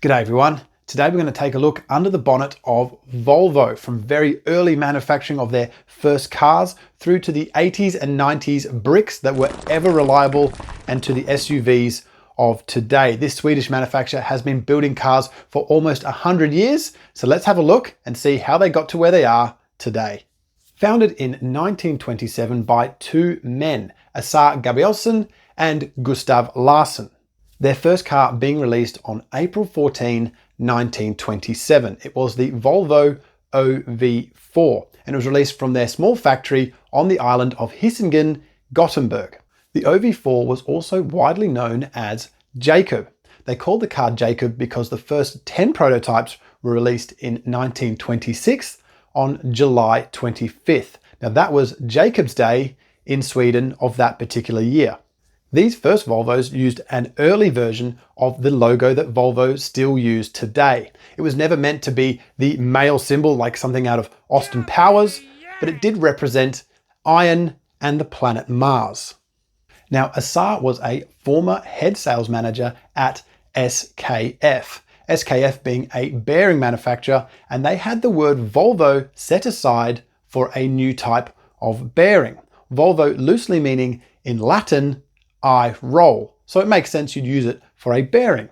G'day everyone. Today we're going to take a look under the bonnet of Volvo, from very early manufacturing of their first cars through to the 80s and 90s bricks that were ever reliable and to the SUVs of today. This Swedish manufacturer has been building cars for almost 100 years. So let's have a look and see how they got to where they are today. Founded in 1927 by two men, Åsa Gabrielsson and Gustaf Larson. Their first car being released on April 14, 1927. It was the Volvo OV4 and it was released from their small factory on the island of Hisingen, Gothenburg. The OV4 was also widely known as Jakob. They called the car Jakob because the first 10 prototypes were released in 1926 on July 25th. Now that was Jacob's Day in Sweden of that particular year. These first Volvos used an early version of the logo that Volvo still use today. It was never meant to be the male symbol like something out of Austin Powers, but it did represent iron and the planet Mars. Now, Åsa was a former head sales manager at SKF. SKF being a bearing manufacturer, and they had the word Volvo set aside for a new type of bearing. Volvo loosely meaning in Latin, I roll. So it makes sense you'd use it for a bearing.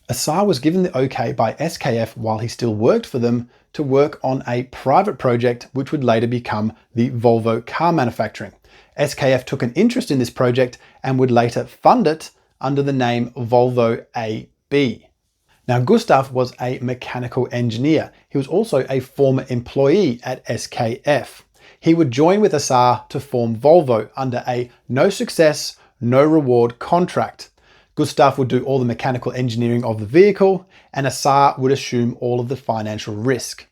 Åsa was given the okay by SKF while he still worked for them to work on a private project which would later become the Volvo car manufacturing. SKF took an interest in this project and would later fund it under the name Volvo AB. Now, Gustaf was a mechanical engineer. He was also a former employee at SKF. He would join with Åsa to form Volvo under a no success, no reward contract. Gustaf would do all the mechanical engineering of the vehicle and Åsa would assume all of the financial risk.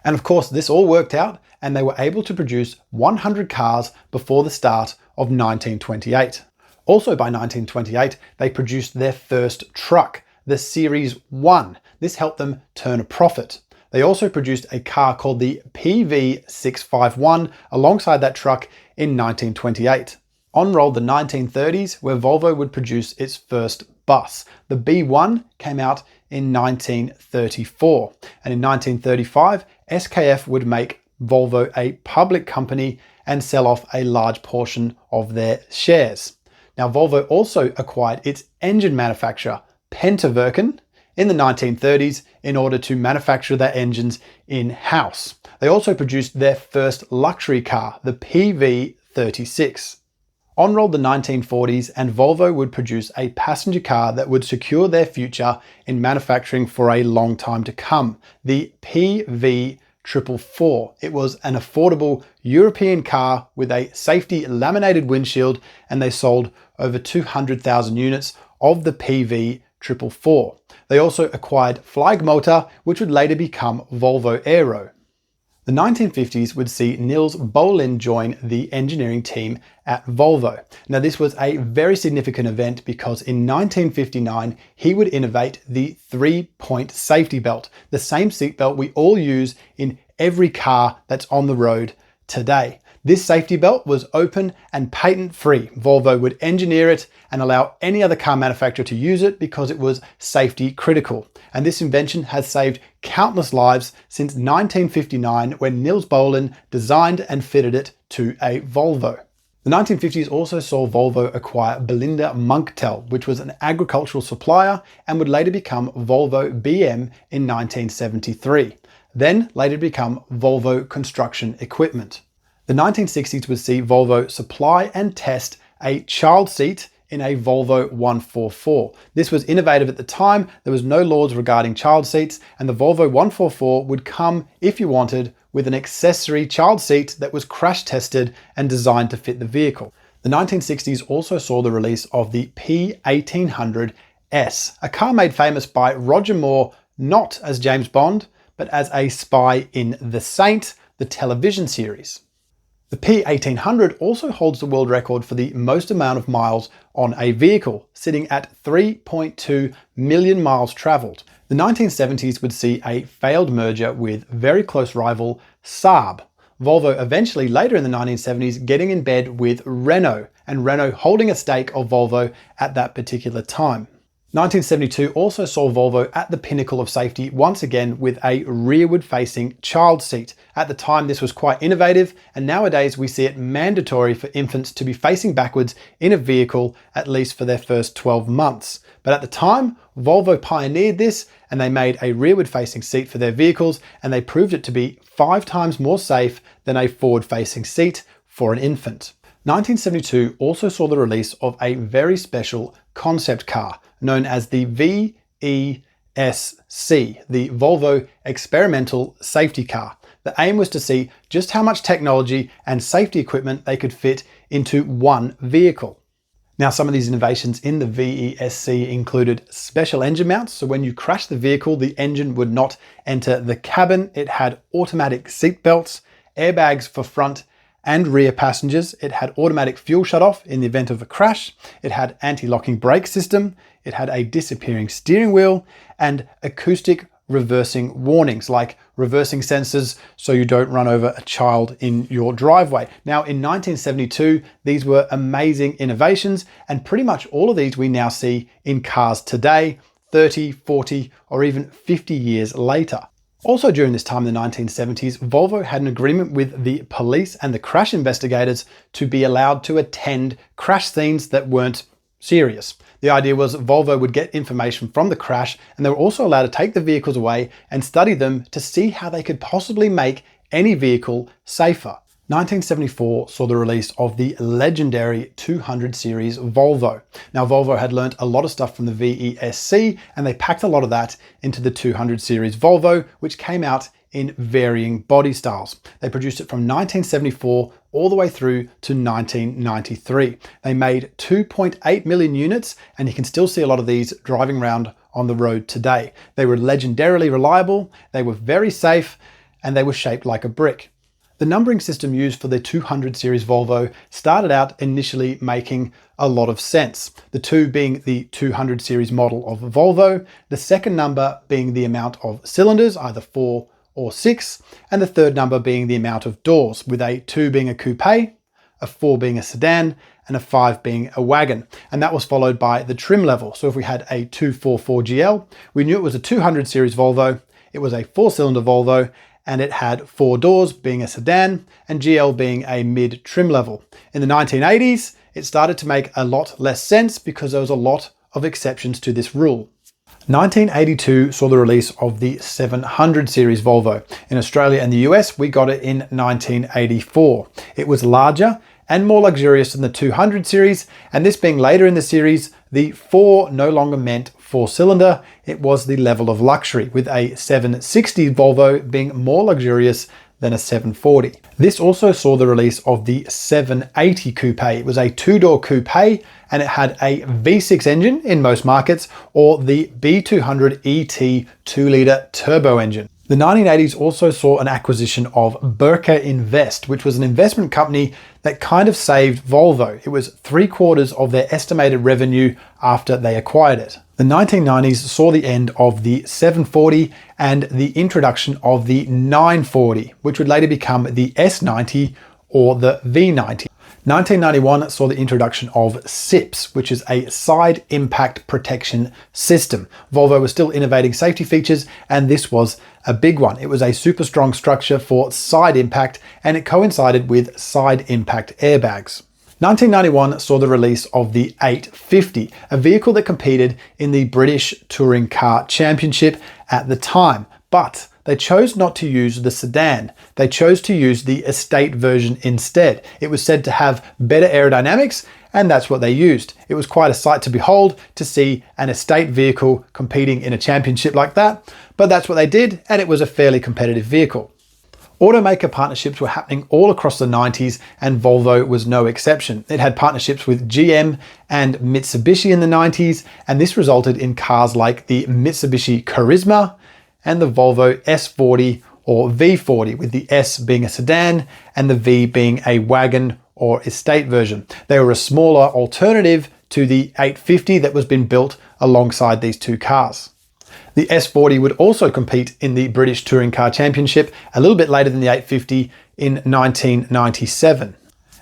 And of course, this all worked out and they were able to produce 100 cars before the start of 1928. Also by 1928, they produced their first truck, the Series 1. This helped them turn a profit. They also produced a car called the PV651 alongside that truck in 1928. On rolled the 1930s, where Volvo would produce its first bus. The B1 came out in 1934. And in 1935, SKF would make Volvo a public company and sell off a large portion of their shares. Now, Volvo also acquired its engine manufacturer, Pentaverken, in the 1930s in order to manufacture their engines in-house. They also produced their first luxury car, the PV36. On rolled the 1940s and Volvo would produce a passenger car that would secure their future in manufacturing for a long time to come, the PV444. It was an affordable European car with a safety laminated windshield and they sold over 200,000 units of the PV444. They also acquired Flygmotor, which would later become Volvo Aero. The 1950s would see Niels Bohlin join the engineering team at Volvo. Now this was a very significant event because in 1959 he would innovate the 3-point safety belt, the same seatbelt we all use in every car that's on the road today. This safety belt was open and patent free. Volvo would engineer it and allow any other car manufacturer to use it because it was safety critical. And this invention has saved countless lives since 1959 when Niels Bohlin designed and fitted it to a Volvo. The 1950s also saw Volvo acquire Belinda Munktel, which was an agricultural supplier and would later become Volvo BM in 1973. Then later become Volvo Construction Equipment. The 1960s would see Volvo supply and test a child seat in a Volvo 144. This was innovative at the time. There was no laws regarding child seats and the Volvo 144 would come, if you wanted, with an accessory child seat that was crash tested and designed to fit the vehicle. The 1960s also saw the release of the P1800S, a car made famous by Roger Moore not as James Bond, but as a spy in The Saint, the television series. The P1800 also holds the world record for the most amount of miles on a vehicle, sitting at 3.2 million miles traveled. The 1970s would see a failed merger with very close rival Saab. Volvo eventually later in the 1970s getting in bed with Renault, and Renault holding a stake of Volvo at that particular time. 1972 also saw Volvo at the pinnacle of safety once again with a rearward facing child seat. At the time this was quite innovative, and nowadays we see it mandatory for infants to be facing backwards in a vehicle at least for their first 12 months. But at the time, Volvo pioneered this and they made a rearward facing seat for their vehicles, and they proved it to be 5 times more safe than a forward facing seat for an infant. 1972 also saw the release of a very special concept car known as the VESC, the Volvo Experimental Safety Car. The aim was to see just how much technology and safety equipment they could fit into one vehicle. Now, some of these innovations in the VESC included special engine mounts. So when you crashed the vehicle, the engine would not enter the cabin. It had automatic seat belts, airbags for front and rear passengers. It had automatic fuel shutoff in the event of a crash. It had anti-locking brake system. It had a disappearing steering wheel and acoustic reversing warnings, like reversing sensors so you don't run over a child in your driveway. Now, in 1972, these were amazing innovations, and pretty much all of these we now see in cars today, 30, 40, or even 50 years later. Also during this time in the 1970s, Volvo had an agreement with the police and the crash investigators to be allowed to attend crash scenes that weren't serious. The idea was Volvo would get information from the crash, and they were also allowed to take the vehicles away and study them to see how they could possibly make any vehicle safer. 1974 saw the release of the legendary 200 series Volvo. Now, Volvo had learnt a lot of stuff from the VESC, and they packed a lot of that into the 200 series Volvo, which came out in varying body styles. They produced it from 1974 all the way through to 1993. They made 2.8 million units, and you can still see a lot of these driving around on the road today. They were legendarily reliable, they were very safe, and they were shaped like a brick. The numbering system used for the 200 series Volvo started out initially making a lot of sense. The 2 being the 200 series model of Volvo, the second number being the amount of cylinders, either 4 or 6, and the third number being the amount of doors, with a 2 being a coupe, a 4 being a sedan, and a 5 being a wagon. And that was followed by the trim level. So if we had a 244 GL, we knew it was a 200 series Volvo, it was a 4-cylinder Volvo, and it had 4 doors being a sedan and GL being a mid trim level. In the 1980s, it started to make a lot less sense because there was a lot of exceptions to this rule. 1982 saw the release of the 700 series Volvo. In Australia and the US, we got it in 1984. It was larger and more luxurious than the 200 series, and this being later in the series, the 4 no longer meant 4-cylinder, it was the level of luxury, with a 760 Volvo being more luxurious than a 740. This also saw the release of the 780 Coupe. It was a 2-door coupe, and it had a V6 engine in most markets, or the B200 ET 2-litre turbo engine. The 1980s also saw an acquisition of Burka Invest, which was an investment company that kind of saved Volvo. It was 3/4 of their estimated revenue after they acquired it. The 1990s saw the end of the 740 and the introduction of the 940, which would later become the S90 or the V90. 1991 saw the introduction of SIPS, which is a side impact protection system. Volvo was still innovating safety features, and this was a big one. It was a super strong structure for side impact, and it coincided with side impact airbags. 1991 saw the release of the 850, a vehicle that competed in the British Touring Car Championship at the time, but they chose not to use the sedan. They chose to use the estate version instead. It was said to have better aerodynamics, and that's what they used. It was quite a sight to behold to see an estate vehicle competing in a championship like that, but that's what they did, and it was a fairly competitive vehicle. Automaker partnerships were happening all across the 90s, and Volvo was no exception. It had partnerships with GM and Mitsubishi in the 90s, and this resulted in cars like the Mitsubishi Charisma and the Volvo S40 or V40, with the S being a sedan and the V being a wagon or estate version. They were a smaller alternative to the 850 that was being built alongside these two cars. The S40 would also compete in the British Touring Car Championship a little bit later than the 850 in 1997.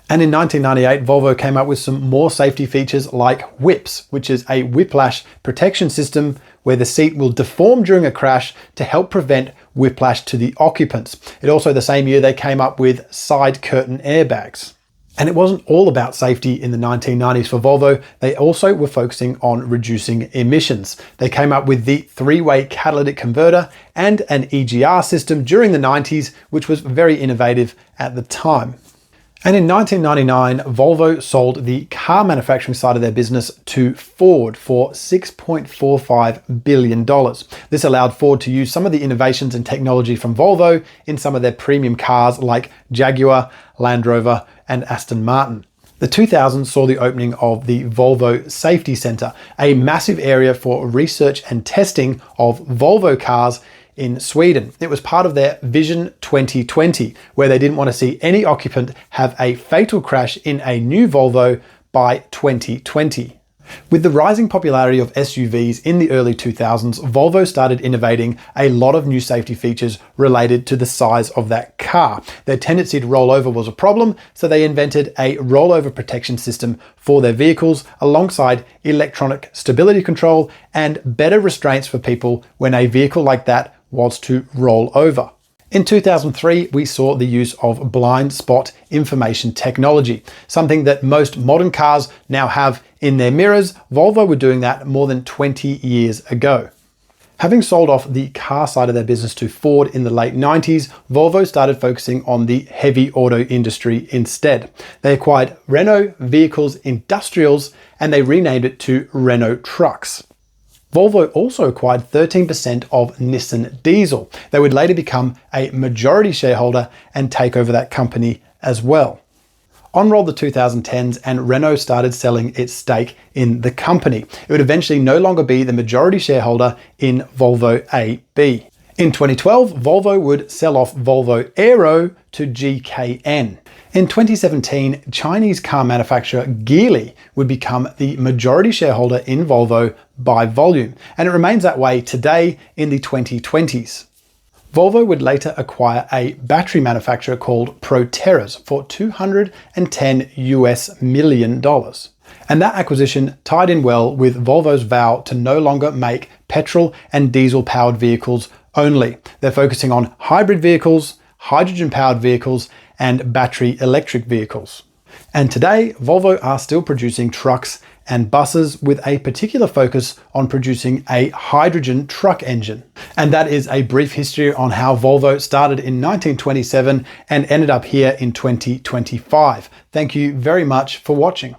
And in 1998, Volvo came up with some more safety features like WHIPS, which is a whiplash protection system where the seat will deform during a crash to help prevent whiplash to the occupants. It also, the same year, they came up with side curtain airbags. And it wasn't all about safety in the 1990s for Volvo. They also were focusing on reducing emissions. They came up with the three-way catalytic converter and an EGR system during the 90s, which was very innovative at the time. And in 1999, Volvo sold the car manufacturing side of their business to Ford for $6.45 billion. This allowed Ford to use some of the innovations and technology from Volvo in some of their premium cars like Jaguar, Land Rover, and Aston Martin. The 2000s saw the opening of the Volvo Safety Center, a massive area for research and testing of Volvo cars in Sweden. It was part of their Vision 2020, where they didn't want to see any occupant have a fatal crash in a new Volvo by 2020. With the rising popularity of SUVs in the early 2000s, Volvo started innovating a lot of new safety features related to the size of that car. Their tendency to roll over was a problem, so they invented a rollover protection system for their vehicles alongside electronic stability control and better restraints for people when a vehicle like that was to roll over. In 2003, we saw the use of blind spot information technology, something that most modern cars now have in their mirrors. Volvo were doing that more than 20 years ago. Having sold off the car side of their business to Ford in the late 90s, Volvo started focusing on the heavy auto industry instead. They acquired Renault Vehicles Industrials and they renamed it to Renault Trucks. Volvo also acquired 13% of Nissan Diesel. They would later become a majority shareholder and take over that company as well. On rolled the 2010s and Renault started selling its stake in the company. It would eventually no longer be the majority shareholder in Volvo AB. In 2012, Volvo would sell off Volvo Aero to GKN. In 2017, Chinese car manufacturer Geely would become the majority shareholder in Volvo by volume, and it remains that way today in the 2020s. Volvo would later acquire a battery manufacturer called Proterras for $210 million. And that acquisition tied in well with Volvo's vow to no longer make petrol and diesel powered vehicles only. They're focusing on hybrid vehicles, hydrogen powered vehicles, and battery electric vehicles. And today, Volvo are still producing trucks and buses with a particular focus on producing a hydrogen truck engine. And that is a brief history on how Volvo started in 1927 and ended up here in 2025. Thank you very much for watching.